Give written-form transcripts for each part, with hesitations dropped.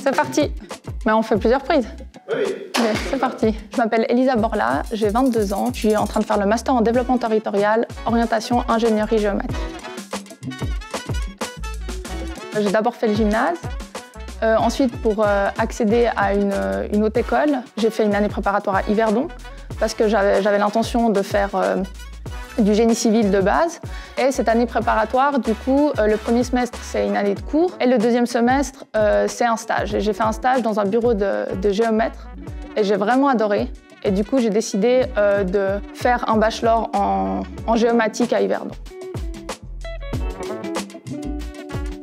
C'est parti. Mais on fait plusieurs prises. Oui. Mais c'est parti. Je m'appelle Elisa Borla, j'ai 22 ans. Je suis en train de faire le master en développement territorial, orientation ingénierie géomètre. J'ai d'abord fait le gymnase. Ensuite, pour accéder à une haute école, j'ai fait une année préparatoire à Yverdon parce que j'avais l'intention de faire du génie civil de base. Et cette année préparatoire, du coup, le premier semestre, c'est une année de cours. Et le deuxième semestre, c'est un stage. J'ai fait un stage dans un bureau de géomètre et j'ai vraiment adoré. Et du coup, j'ai décidé de faire un bachelor en géomatique à Yverdon.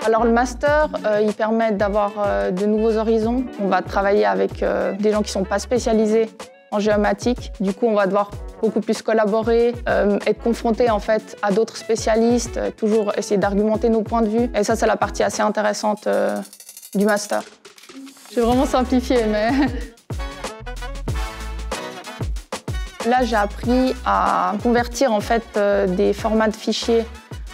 Alors le master, il permet d'avoir de nouveaux horizons. On va travailler avec des gens qui ne sont pas spécialisés en géomatique. Du coup, on va devoir beaucoup plus collaborer, être confronté en fait à d'autres spécialistes, toujours essayer d'argumenter nos points de vue. Et ça, c'est la partie assez intéressante du master. J'ai vraiment simplifié, mais... Là, j'ai appris à convertir en fait des formats de fichiers.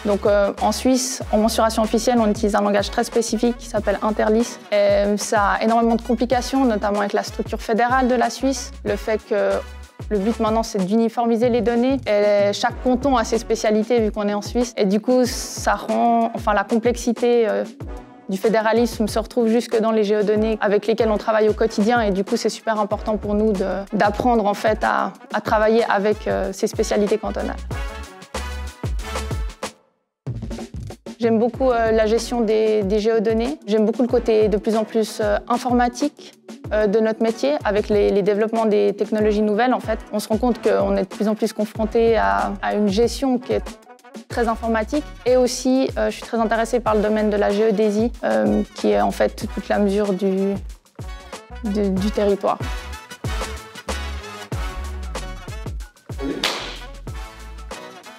Donc en Suisse, en mensuration officielle, on utilise un langage très spécifique qui s'appelle Interlis. Et ça a énormément de complications, notamment avec la structure fédérale de la Suisse. Le fait que le but maintenant, c'est d'uniformiser les données. Et chaque canton a ses spécialités vu qu'on est en Suisse. Et du coup, ça rend la complexité du fédéralisme se retrouve jusque dans les géodonnées avec lesquelles on travaille au quotidien. Et du coup, c'est super important pour nous d'apprendre en fait à travailler avec ces spécialités cantonales. J'aime beaucoup la gestion des géodonnées. J'aime beaucoup le côté de plus en plus informatique de notre métier. Avec les développements des technologies nouvelles, en fait, on se rend compte qu'on est de plus en plus confronté à une gestion qui est très informatique. Et aussi, je suis très intéressée par le domaine de la géodésie, qui est en fait toute la mesure du territoire.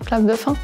Clap de fin.